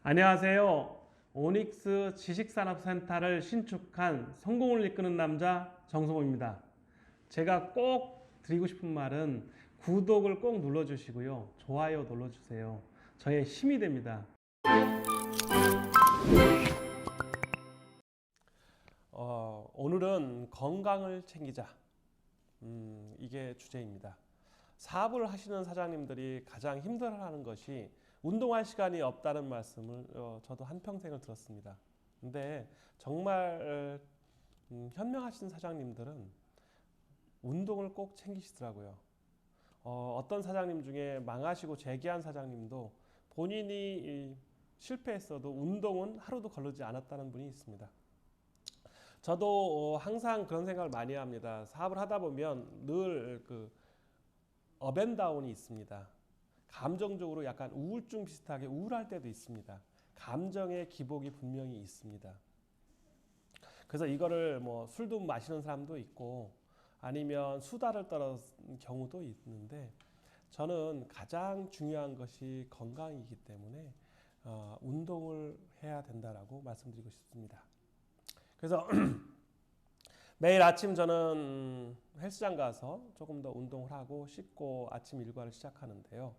안녕하세요. 오닉스 지식산업센터를 신축한 성공을 이끄는 남자 정성호입니다. 제가 꼭 드리고 싶은 말은 구독을 꼭 눌러주시고요. 좋아요 눌러주세요. 저의 힘이 됩니다. 오늘은 건강을 챙기자. 이게 주제입니다. 사업을 하시는 사장님들이 가장 힘들어하는 것이 운동할 시간이 없다는 말씀을 저도 한평생을 들었습니다. 근데 정말 현명하신 사장님들은 운동을 꼭 챙기시더라고요. 어떤 사장님 중에 망하시고 재기한 사장님도 본인이 실패했어도 운동은 하루도 거르지 않았다는 분이 있습니다. 저도 항상 그런 생각을 많이 합니다. 사업을 하다 보면 늘 업앤다운이 있습니다. 감정적으로 약간 우울증 비슷하게 우울할 때도 있습니다. 감정의 기복이 분명히 있습니다. 그래서 이거를 뭐 술도 마시는 사람도 있고 아니면 수다를 떨는 경우도 있는데 저는 가장 중요한 것이 건강이기 때문에 운동을 해야 된다라고 말씀드리고 싶습니다. 그래서 매일 아침 저는 헬스장 가서 조금 더 운동을 하고 씻고 아침 일과를 시작하는데요.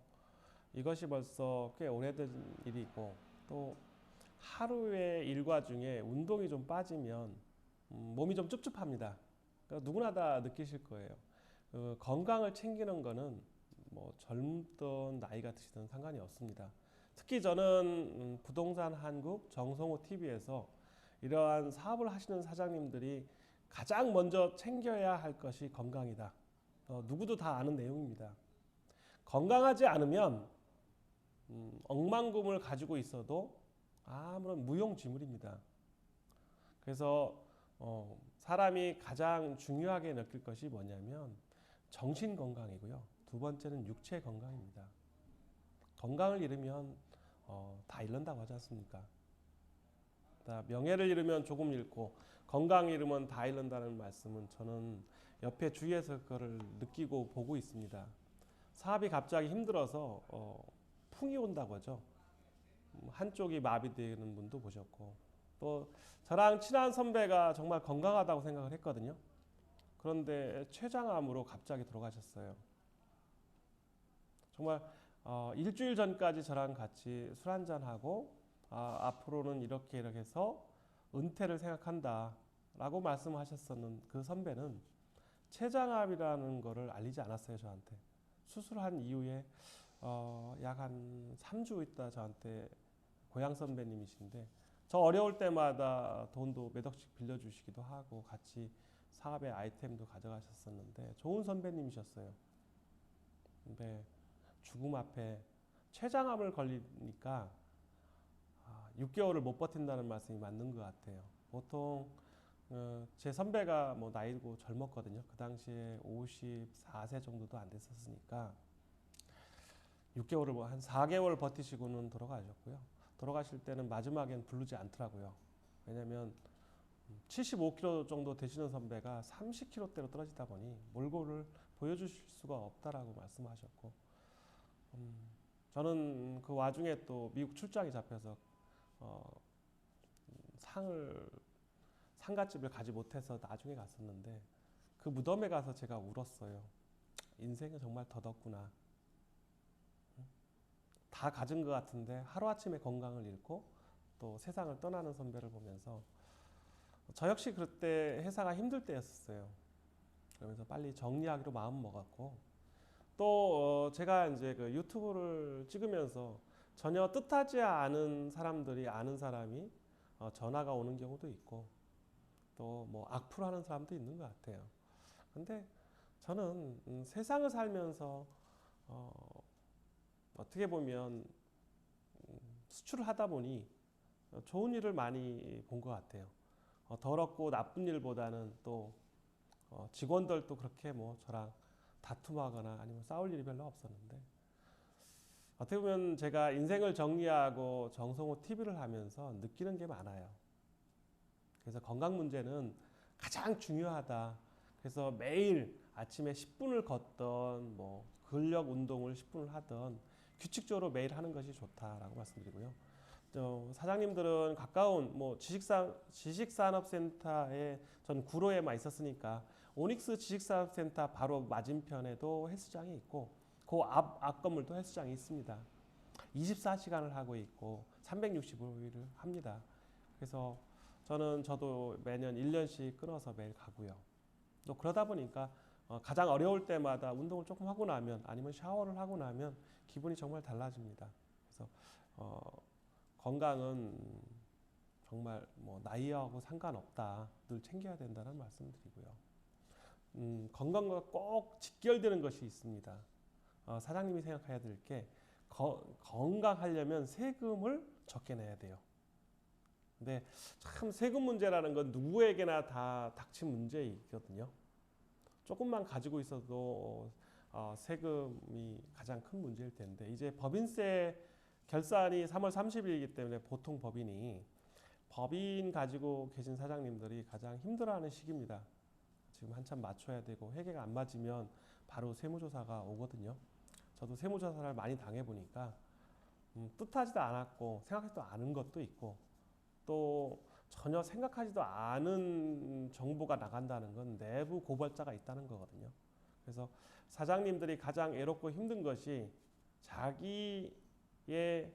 이것이 벌써 꽤 오래된 일이고 또 하루의 일과 중에 운동이 좀 빠지면 몸이 좀 찝찝합니다. 그러니까 누구나 다 느끼실 거예요. 건강을 챙기는 거는 뭐 젊든 나이가 드시든 상관이 없습니다. 특히 저는 부동산 한국 정성호 TV에서 이러한 사업을 하시는 사장님들이 가장 먼저 챙겨야 할 것이 건강이다. 누구도 다 아는 내용입니다. 건강하지 않으면 억만금을 가지고 있어도 아무런 무용지물입니다. 그래서 사람이 가장 중요하게 느낄 것이 뭐냐면 정신 건강이고요. 두 번째는 육체 건강입니다. 건강을 잃으면 다 잃는다고 하지 않습니까? 명예를 잃으면 조금 잃고 건강 잃으면 다 잃는다는 말씀은 저는 옆에 주위에서 그거를 느끼고 보고 있습니다. 사업이 갑자기 힘들어서 풍이 온다고 하죠. 한쪽이 마비되는 분도 보셨고 또 저랑 친한 선배가 정말 건강하다고 생각을 했거든요. 그런데 췌장암으로 갑자기 돌아가셨어요. 정말 일주일 전까지 저랑 같이 술 한잔하고 앞으로는 이렇게 해서 은퇴를 생각한다 라고 말씀하셨었는 그 선배는 췌장암이라는 거를 알리지 않았어요. 저한테 수술한 이후에 약 한 3주 있다 저한테 고향 선배님이신데 저 어려울 때마다 돈도 몇 억씩 빌려주시기도 하고 같이 사업의 아이템도 가져가셨었는데 좋은 선배님이셨어요. 근데 죽음 앞에 췌장암을 걸리니까 6개월을 못 버틴다는 말씀이 맞는 것 같아요. 보통 제 선배가 뭐 나이고 젊었거든요. 그 당시에 54세 정도도 안 됐었으니까 6개월을 뭐 한 4개월 버티시고는 돌아가셨고요. 돌아가실 때는 마지막엔 부르지 않더라고요. 왜냐하면 75kg 정도 되시는 선배가 30kg대로 떨어지다 보니 몰골을 보여주실 수가 없다라고 말씀하셨고 저는 그 와중에 또 미국 출장이 잡혀서 상갓집을 가지 못해서 나중에 갔었는데 그 무덤에 가서 제가 울었어요. 인생은 정말 더덥구나. 다 가진 것 같은데 하루아침에 건강을 잃고 또 세상을 떠나는 선배를 보면서 저 역시 그때 회사가 힘들 때였어요. 그러면서 빨리 정리하기로 마음 먹었고 또 제가 이제 그 유튜브를 찍으면서 전혀 뜻하지 않은 사람들이 아는 사람이 전화가 오는 경우도 있고 또 뭐 악플하는 사람도 있는 것 같아요. 근데 저는 세상을 살면서 어떻게 보면 수출을 하다 보니 좋은 일을 많이 본 것 같아요. 더럽고 나쁜 일보다는 또 직원들도 그렇게 뭐 저랑 다툼하거나 아니면 싸울 일이 별로 없었는데 어떻게 보면 제가 인생을 정리하고 정성호 TV를 하면서 느끼는 게 많아요. 그래서 건강 문제는 가장 중요하다. 그래서 매일 아침에 10분을 걷던 뭐 근력 운동을 10분을 하던 규칙적으로 매일 하는 것이 좋다라고 말씀드리고요. 사장님들은 가까운 뭐 지식산업센터에 전 구로에만 있었으니까 오닉스 지식산업센터 바로 맞은편에도 헬스장이 있고 그 앞 건물도 헬스장이 있습니다. 24시간을 하고 있고 365일을 합니다. 그래서 저도 매년 1년씩 끊어서 매일 가고요. 또 그러다 보니까 가장 어려울 때마다 운동을 조금 하고 나면 아니면 샤워를 하고 나면 기분이 정말 달라집니다. 그래서 건강은 정말 뭐 나이하고 상관없다. 늘 챙겨야 된다는 말씀드리고요. 건강과 꼭 직결되는 것이 있습니다. 사장님이 생각해야 될 게 건강하려면 세금을 적게 내야 돼요. 근데 참 세금 문제라는 건 누구에게나 다 닥친 문제이거든요. 조금만 가지고 있어도 세금이 가장 큰 문제일 텐데 이제 법인세 결산이 3월 30일이기 때문에 보통 법인 가지고 계신 사장님들이 가장 힘들어하는 시기입니다. 지금 한참 맞춰야 되고 회계가 안 맞으면 바로 세무조사가 오거든요. 저도 세무조사를 많이 당해보니까 뜻하지도 않았고 생각하지도 않은 것도 있고 또 전혀 생각하지도 않은 정보가 나간다는 건 내부 고발자가 있다는 거거든요. 그래서 사장님들이 가장 애롭고 힘든 것이 자기의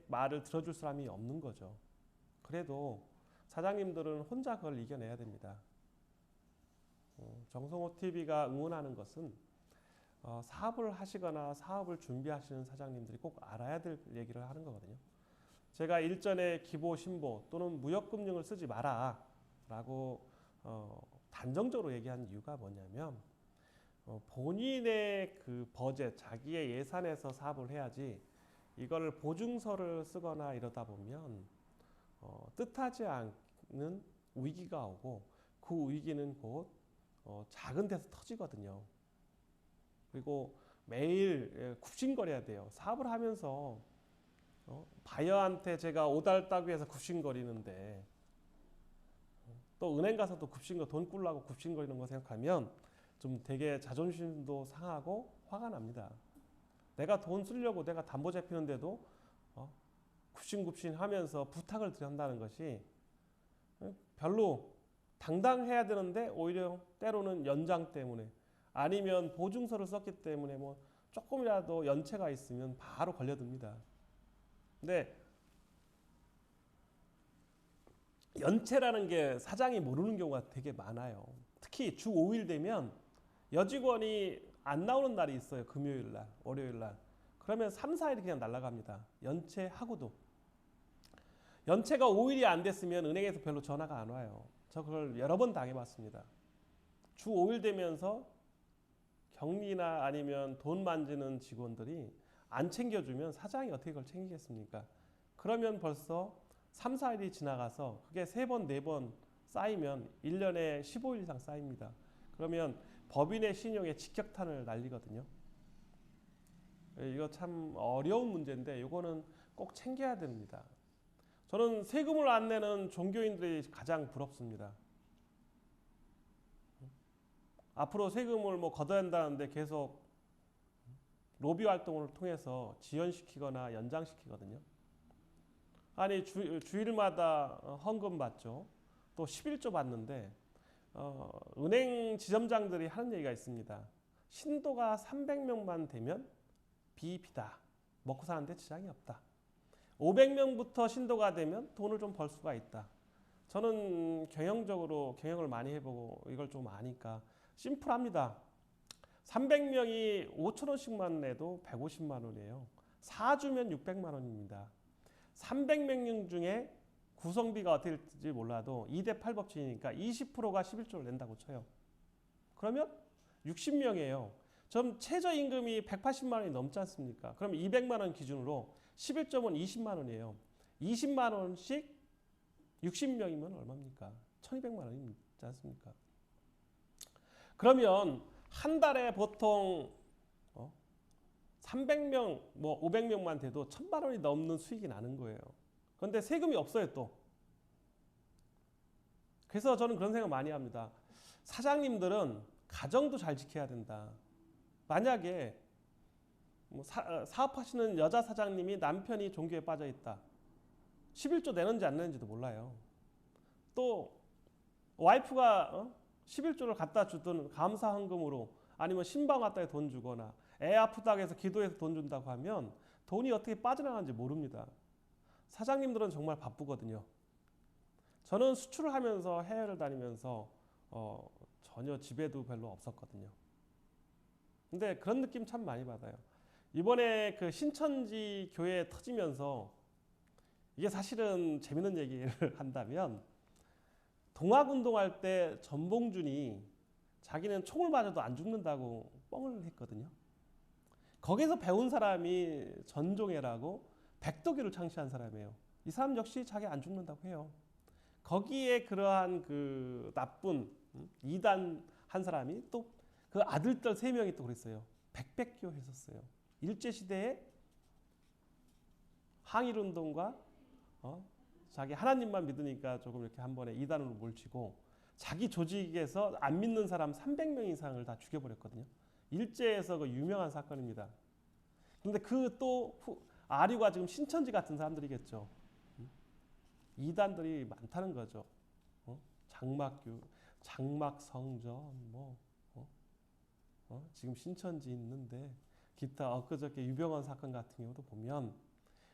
말을 들어줄 사람이 없는 거죠. 그래도 사장님들은 혼자 그걸 이겨내야 됩니다. 정성호 TV가 응원하는 것은 사업을 하시거나 사업을 준비하시는 사장님들이 꼭 알아야 될 얘기를 하는 거거든요. 제가 일전에 기보, 신보 또는 무역금융을 쓰지 마라 라고 단정적으로 얘기한 이유가 뭐냐면 본인의 그 버젯, 자기의 예산에서 사업을 해야지 이걸 보증서를 쓰거나 이러다 보면 뜻하지 않는 위기가 오고 그 위기는 곧 작은 데서 터지거든요. 그리고 매일 굽신거려야 돼요. 사업을 하면서 바이어한테 제가 오달 따기 위해서 굽신거리는데 또 은행 가서도 돈 꿀라고 굽신거리는 거 생각하면 좀 되게 자존심도 상하고 화가 납니다. 내가 돈 쓰려고 내가 담보 잡히는데도 굽신굽신 하면서 부탁을 드린다는 것이 별로 당당해야 되는데 오히려 때로는 연장 때문에 아니면 보증서를 썼기 때문에 뭐 조금이라도 연체가 있으면 바로 걸려듭니다. 근데 연체라는 게 사장이 모르는 경우가 되게 많아요. 특히 주 5일 되면 여직원이 안 나오는 날이 있어요. 금요일 날, 월요일 날. 그러면 3, 4일이 그냥 날아갑니다. 연체하고도. 연체가 5일이 안 됐으면 은행에서 별로 전화가 안 와요. 저 그걸 여러 번 당해봤습니다. 주 5일 되면서 격리나 아니면 돈 만지는 직원들이 안 챙겨주면 사장이 어떻게 그걸 챙기겠습니까? 그러면 벌써 3, 4일이 지나가서 그게 3번, 4번 쌓이면 1년에 15일 이상 쌓입니다. 그러면 법인의 신용에 직격탄을 날리거든요. 이거 참 어려운 문제인데 이거는 꼭 챙겨야 됩니다. 저는 세금을 안 내는 종교인들이 가장 부럽습니다. 앞으로 세금을 뭐 걷어야 한다는데 계속 로비 활동을 통해서 지연시키거나 연장시키거든요. 아니 주일마다 헌금 받죠. 또 11조 받는데 은행 지점장들이 하는 얘기가 있습니다. 신도가 300명만 되면 비입이다. 먹고 사는데 지장이 없다. 500명부터 신도가 되면 돈을 좀 벌 수가 있다. 저는 경영을 많이 해보고 이걸 좀 아니까 심플합니다. 300명이 5,000원씩만 내도 150만 원이에요. 4주면 600만 원입니다. 300명 중에 구성비가 어떻게 될지 몰라도 2대8 법칙이니까 20%가 11조를 낸다고 쳐요. 그러면 60명이에요. 전 최저임금이 180만 원이 넘지 않습니까? 그럼 200만 원 기준으로 11점은 20만 원이에요. 20만 원씩 60명이면 얼마입니까? 1200만 원이지 않습니까? 그러면 한 달에 보통 300명, 뭐 500명만 돼도 1000만 원이 넘는 수익이 나는 거예요. 그런데 세금이 없어요 또. 그래서 저는 그런 생각 많이 합니다. 사장님들은 가정도 잘 지켜야 된다. 만약에 뭐 사업하시는 여자 사장님이 남편이 종교에 빠져 있다. 11조 내는지 안 내는지도 몰라요. 또 와이프가 11조를 갖다 주든 감사헌금으로 아니면 신방 왔다에 돈 주거나 애 아프다고 해서 기도해서 돈 준다고 하면 돈이 어떻게 빠져나가는지 모릅니다. 사장님들은 정말 바쁘거든요. 저는 수출을 하면서 해외를 다니면서 전혀 지배도 별로 없었거든요. 근데 그런 느낌 참 많이 받아요. 이번에 그 신천지 교회 터지면서 이게 사실은 재밌는 얘기를 한다면 동학운동할 때 전봉준이 자기는 총을 맞아도 안 죽는다고 뻥을 했거든요. 거기서 배운 사람이 전종회라고 백도기를 창시한 사람이에요. 이 사람 역시 자기 안 죽는다고 해요. 거기에 그러한 그 나쁜 이단 한 사람이 또 그 아들들 3명이 또 그랬어요. 백백교 했었어요. 일제시대에 항일운동과 자기 하나님만 믿으니까 조금 이렇게 한 번에 이단으로 몰치고 자기 조직에서 안 믿는 사람 300명 이상을 다 죽여버렸거든요. 일제에서 그 유명한 사건입니다. 그런데 그 또 아류가 지금 신천지 같은 사람들이겠죠. 이단들이 많다는 거죠. 장막성전 지금 신천지 있는데 기타 엊그저께 유병헌 사건 같은 경우도 보면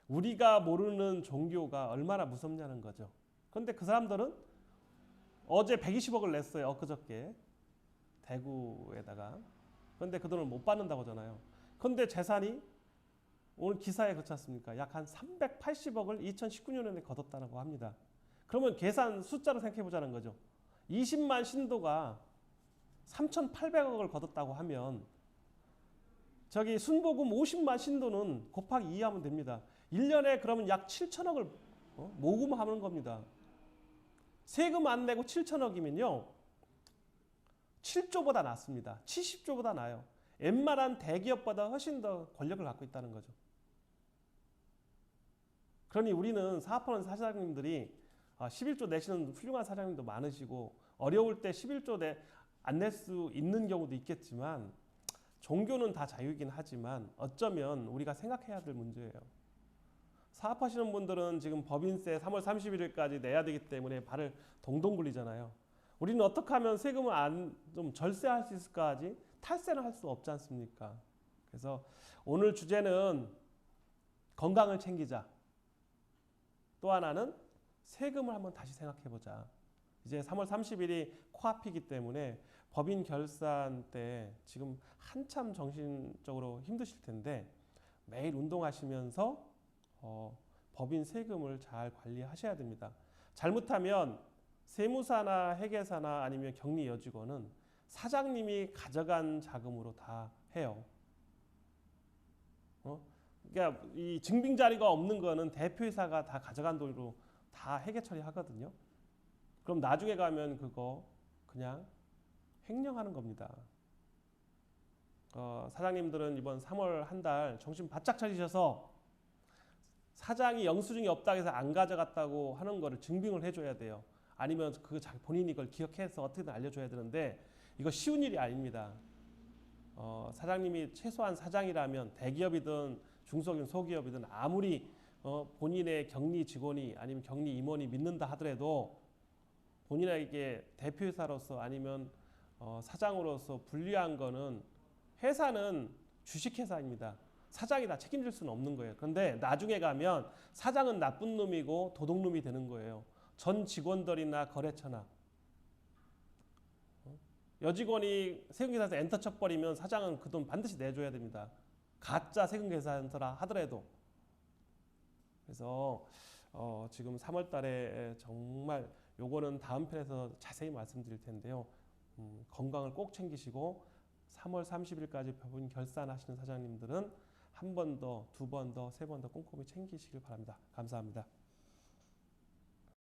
우리가 모르는 종교가 얼마나 무섭냐는 거죠. 그런데 그 사람들은 어제 120억을 냈어요. 엊그저께 대구에다가. 그런데 그 돈을 못 받는다고 하잖아요. 그런데 재산이 오늘 기사에 그렇지 않습니까? 약 한 380억을 2019년에 거뒀다고 합니다. 그러면 계산 숫자로 생각해 보자는 거죠. 20만 신도가 3,800억을 거뒀다고 하면 저기 순복음 50만 신도는 곱하기 2 하면 됩니다. 1년에 그러면 약 7천억을 모금하는 겁니다. 세금 안 내고 7천억이면요. 7조보다 낫습니다. 70조보다 나아요. 웬만한 대기업보다 훨씬 더 권력을 갖고 있다는 거죠. 그러니 우리는 사업하는 사장님들이 11조 내시는 훌륭한 사장님도 많으시고 어려울 때 11조 안 낼 수 있는 경우도 있겠지만 종교는 다 자유이긴 하지만 어쩌면 우리가 생각해야 될 문제예요. 사업하시는 분들은 지금 법인세 3월 31일까지 내야 되기 때문에 발을 동동 굴리잖아요. 우리는 어떻게 하면 세금을 좀 절세할 수 있을까 하지 탈세는 할 수 없지 않습니까? 그래서 오늘 주제는 건강을 챙기자. 또 하나는 세금을 한번 다시 생각해보자. 이제 3월 30일이 코앞이기 때문에 법인 결산 때 지금 한참 정신적으로 힘드실 텐데 매일 운동하시면서 법인 세금을 잘 관리하셔야 됩니다. 잘못하면 세무사나 회계사나 아니면 격리 여직원은 사장님이 가져간 자금으로 다 해요. 그러니까 이 증빙 자료가 없는 거는 대표이사가 다 가져간 돈으로 다 회계 처리하거든요. 그럼 나중에 가면 그거 그냥 횡령하는 겁니다. 사장님들은 이번 3월 한 달 정신 바짝 차리셔서 사장이 영수증이 없다고 해서 안 가져갔다고 하는 거를 증빙을 해줘야 돼요. 아니면 본인이 그걸 기억해서 어떻게든 알려줘야 되는데 이거 쉬운 일이 아닙니다. 사장님이 최소한 사장이라면 대기업이든 중소기업, 소기업이든 아무리 본인의 격리 직원이 아니면 격리 임원이 믿는다 하더라도 본인에게 대표이사로서 아니면 사장으로서 불리한 거는 회사는 주식회사입니다. 사장이 다 책임질 수는 없는 거예요. 그런데 나중에 가면 사장은 나쁜 놈이고 도둑놈이 되는 거예요. 전 직원들이나 거래처나 여직원이 세금계산서 엔터 쳐버리면 사장은 그 돈 반드시 내줘야 됩니다. 가짜 세금계산서라 하더라도. 그래서 지금 3월 달에 정말 요거는 다음 편에서 자세히 말씀드릴 텐데요. 건강을 꼭 챙기시고 3월 30일까지 법인 결산하시는 사장님들은 한 번 더, 두 번 더, 세 번 더 꼼꼼히 챙기시길 바랍니다. 감사합니다.